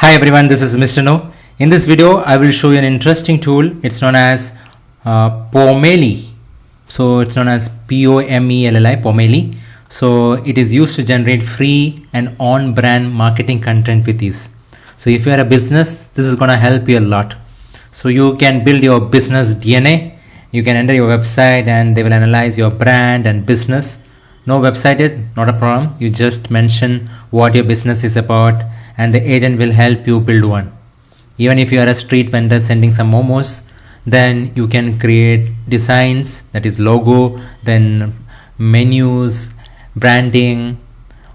Hi everyone, this is Mr. No. In this video, I will show you an interesting tool. It's known as Pomelli. So it's known as Pomelli, Pomelli. So it is used to generate free and on-brand marketing content with ease. So if you are a business, this is going to help you a lot. So you can build your business DNA. You can enter your website and they will analyze your brand and business. No website, not a problem. You just mention what your business is about and the agent will help you build one. Even if you are a street vendor sending some momos, then you can create designs, that is logo, then menus, branding,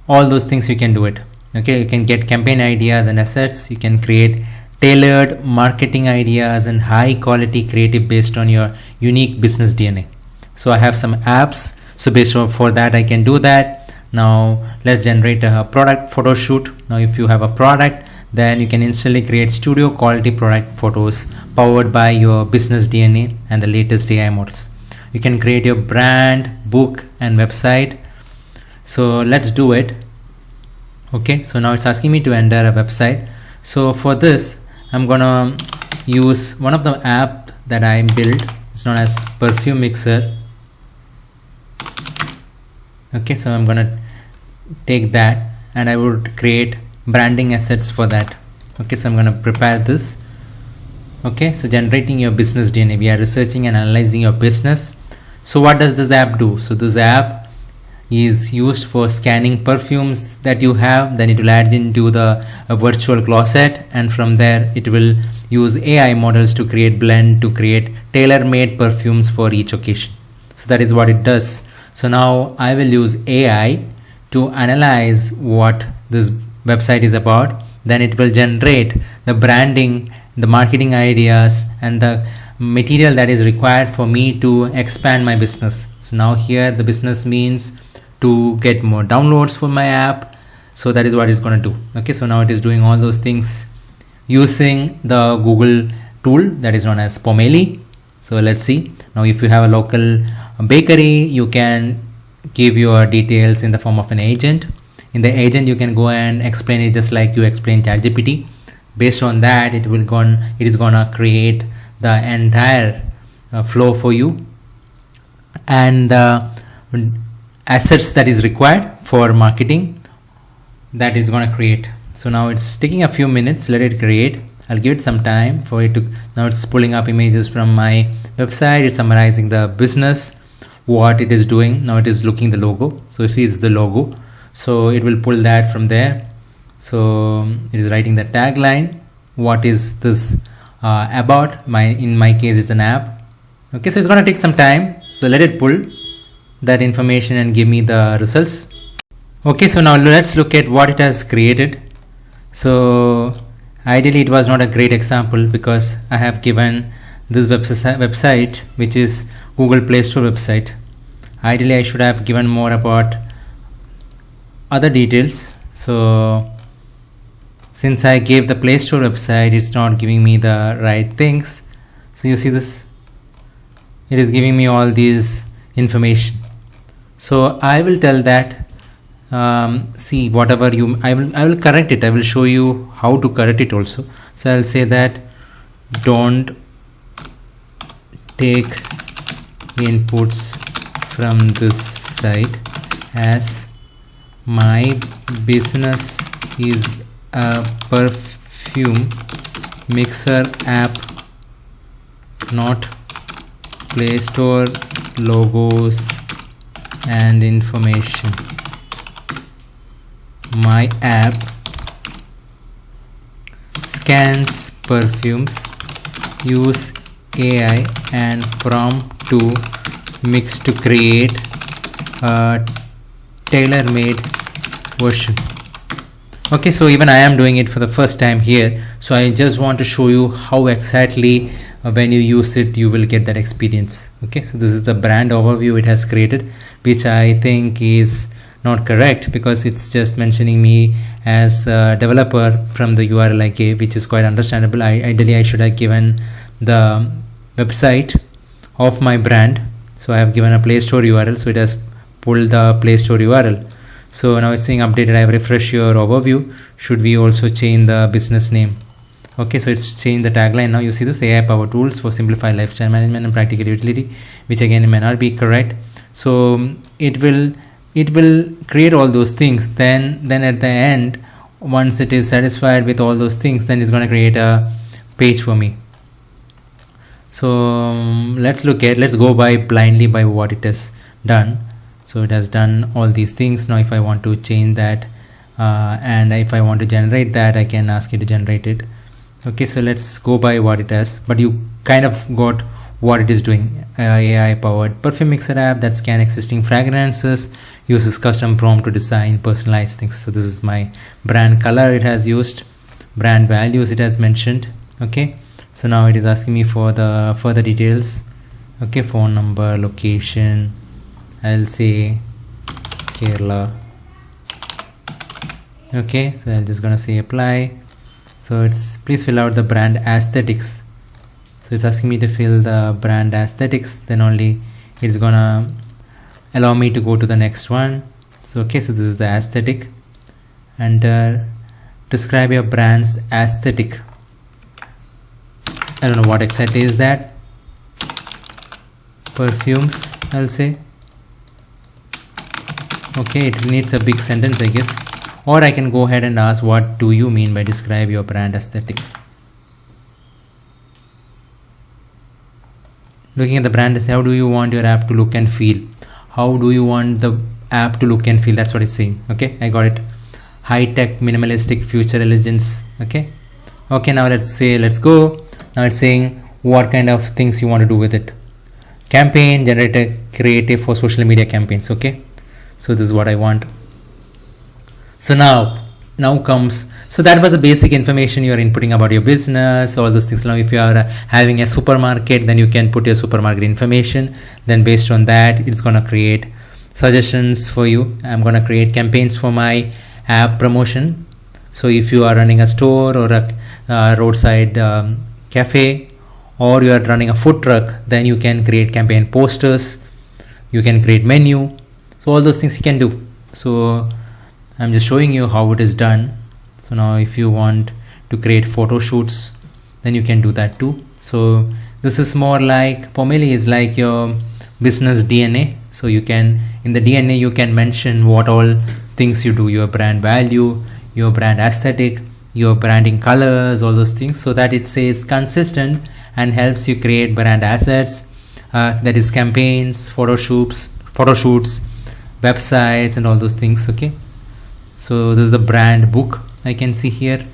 all those things you can do it. Okay, you can get campaign ideas and assets. You can create tailored marketing ideas and high quality creative based on your unique business DNA. So I have some apps. So based on for that, I can do that. Now let's generate a product photo shoot. Now if you have a product, then you can instantly create studio quality product photos powered by your business DNA and the latest AI models. You can create your brand, book and website. So let's do it. Okay, so now it's asking me to enter a website. So for this, I'm gonna use one of the app that I built. It's known as Perfume Mixer. Okay, so I'm gonna take that and I would create branding assets for that. Okay, so I'm gonna prepare this. Okay, so generating your business DNA, we are researching and analyzing your business. So what does this app do? So this app is used for scanning perfumes that you have, then it will add into the virtual closet, and from there it will use AI models to create blend, to create tailor-made perfumes for each occasion. So that is what it does. So now I will use AI to analyze what this website is about. Then it will generate the branding, the marketing ideas and the material that is required for me to expand my business. So now here the business means to get more downloads for my app. So that is what it's going to do. Okay, so now it is doing all those things using the Google tool that is known as Pomelli. So let's see. Now if you have a local bakery, you can give your details in the form of an agent. In the agent, you can go and explain it just like you explain ChatGPT. Based on that, it is gonna create the entire flow for you and the assets that is required for marketing that is gonna create. So now it's taking a few minutes. Let it create. I'll give it some time for it to. Now it's pulling up images from my website. It's summarizing the business, what it is doing. Now it is looking the logo. So you see it's the logo. So it will pull that from there. So it is writing the tagline. What is this about? In my case, it's an app. Okay, so it's gonna take some time. So let it pull that information and give me the results. Okay, so now let's look at what it has created. So ideally it was not a great example because I have given this website which is Google Play Store website. Ideally I should have given more about other details. So since I gave the Play Store website, it's not giving me the right things. So you see this, it is giving me all these information. So I will tell that see whatever I will correct it. I will show you how to correct it also. So I'll say that don't take inputs from this site as my business is a perfume mixer app, not Play Store logos and information. My app scans perfumes, use AI and prompt to mix to create a tailor-made version. Okay, so even I am doing it for the first time here. So I just want to show you how exactly when you use it, you will get that experience. Okay, so this is the brand overview it has created, which I think is not correct because it's just mentioning me as a developer from the URL I gave, which is quite understandable. Ideally I should have given the website of my brand. So I have given a Play Store URL, so it has pulled the Play Store URL. So now it's saying updated. I have refreshed your overview. Should we also change the business name? Okay, so it's changed the tagline. Now you see this: AI power tools for simplified lifestyle management and practical utility, which again may not be correct. So it will create all those things. Then at the end, once it is satisfied with all those things, then it's going to create a page for me. So let's go by blindly by what it has done. So it has done all these things. Now if I want to change that and if I want to generate that, I can ask it to generate it. Okay, so let's go by what it has, but you kind of got what it is doing. AI powered perfume mixer app that scan existing fragrances, uses custom prompt to design personalized things. So this is my brand color it has used, brand values it has mentioned. Okay, so now it is asking me for the further details. Okay, phone number, location, I'll say Kerala. Okay, so I'm just gonna say apply. So it's please fill out the brand aesthetics. So it's asking me to fill the brand aesthetics, then only it's gonna allow me to go to the next one. So okay, so this is the aesthetic, and describe your brand's aesthetic. I don't know what exactly is that. Perfumes, I'll say. Okay, it needs a big sentence, I guess. Or I can go ahead and ask, what do you mean by describe your brand aesthetics? Looking at the brand, how do you want your app to look and feel? How do you want the app to look and feel? That's what it's saying. Okay, I got it. High tech, minimalistic, future elegance. Okay, now let's go. Now it's saying what kind of things you want to do with it. Campaign, generate a creative for social media campaigns. Okay, so this is what I want. So now comes, so that was the basic information you are inputting about your business, all those things. Now if you are having a supermarket, then you can put your supermarket information. Then based on that, it's going to create suggestions for you. I'm going to create campaigns for my app promotion. So if you are running a store or a roadside cafe, or you are running a food truck, then you can create campaign posters, you can create menu. So all those things you can do. So I'm just showing you how it is done. So now if you want to create photo shoots, then you can do that too. So this is more like, Pomelli is like your business DNA. So you can, in the DNA, you can mention what all things you do, your brand value, your brand aesthetic, your branding colors, all those things, so that it stays consistent and helps you create brand assets, that is campaigns, photo shoots, websites, and all those things. Okay, so this is the brand book I can see here.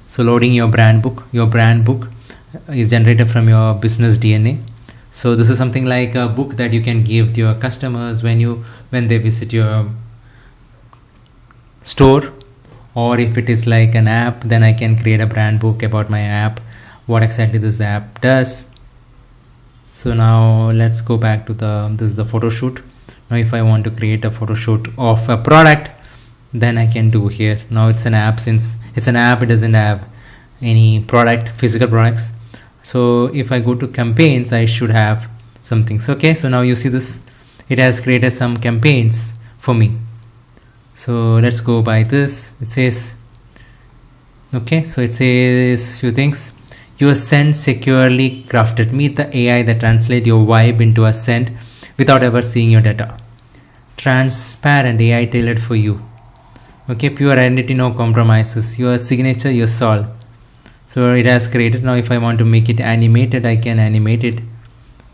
So loading your brand book is generated from your business DNA. So this is something like a book that you can give to your customers when they visit your store. Or if it is like an app, then I can create a brand book about my app, what exactly this app does. So now let's go back to this is the photo shoot. Now if I want to create a photo shoot of a product, then I can do here. Now it's an app. Since it's an app, it doesn't have any physical products. So if I go to campaigns, I should have some things. Okay, so now you see this, it has created some campaigns for me. So let's go by this. It says, okay, so it says few things. Your scent securely crafted. Meet the AI that translate your vibe into a scent without ever seeing your data. Transparent AI tailored for you. Okay, pure identity, no compromises. Your signature, your soul. So it has created. Now if I want to make it animated, I can animate it.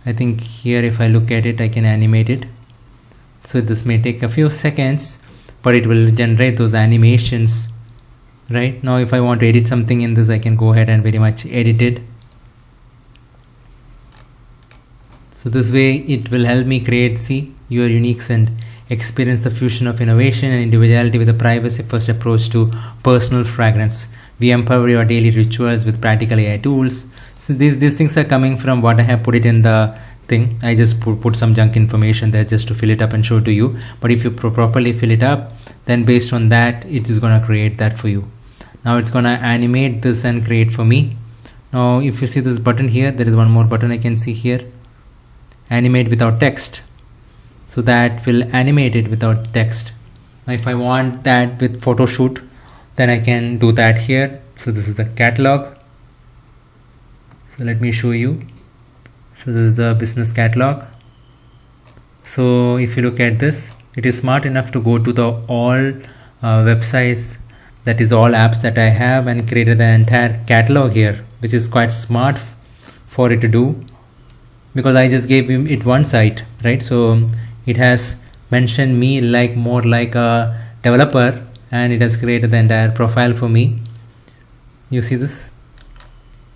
I think here if I look at it, I can animate it. So this may take a few seconds, but it will generate those animations. Right now if I want to edit something in this, I can go ahead and very much edit it. So this way it will help me create, see, your unique scent. Experience the fusion of innovation and individuality with a privacy first approach to personal fragrance. We empower your daily rituals with practical AI tools. So these things are coming from what I have put it in the thing. I just put some junk information there just to fill it up and show to you. But if you properly fill it up, then based on that, it is going to create that for you. Now it's going to animate this and create for me. Now if you see this button here, there is one more button I can see here. Animate without text. so that will animate it without text. Now if I want that with photo shoot, then I can do that here. So this is the catalog. So let me show you. So this is the business catalog. So if you look at this, it is smart enough to go to the all websites, that is all apps that I have, and created the entire catalog here, which is quite smart for it to do, because I just gave him it one site, right? So it has mentioned me like more like a developer, and it has created the entire profile for me. You see this?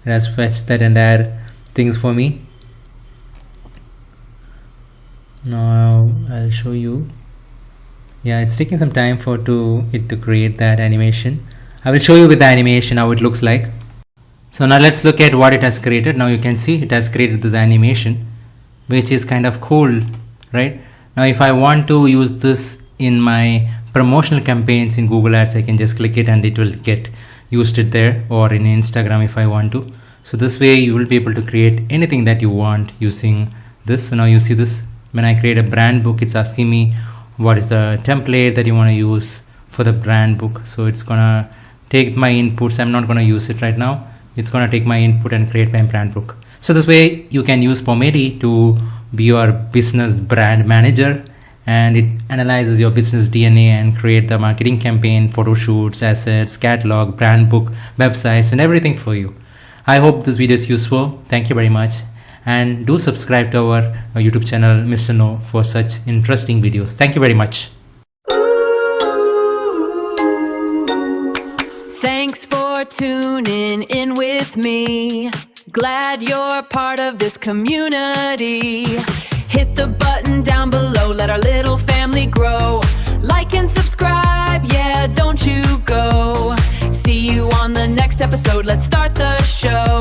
It has fetched that entire things for me. Now I'll show you. Yeah, it's taking some time for it to create that animation. I will show you with the animation how it looks like. So now let's look at what it has created. Now you can see it has created this animation, which is kind of cool, right? Now if I want to use this in my promotional campaigns in Google Ads, I can just click it and it will get used it there, or in Instagram if I want to. So this way you will be able to create anything that you want using this. So now you see this, when I create a brand book, it's asking me what is the template that you want to use for the brand book. So it's gonna take my inputs. I'm not gonna use it right now. It's gonna take my input and create my brand book. So this way you can use Pomelli to be your business brand manager, and it analyzes your business DNA and create the marketing campaign, photo shoots, assets, catalog, brand book, websites, and everything for you. I hope this video is useful. Thank you very much. And do subscribe to our YouTube channel, Mr. No, for such interesting videos. Thank you very much. Thanks for tuning in with me. Glad you're part of this community. Hit the button down below, let our little family grow. Like and subscribe, yeah, don't you go. See you on the next episode, let's start the show.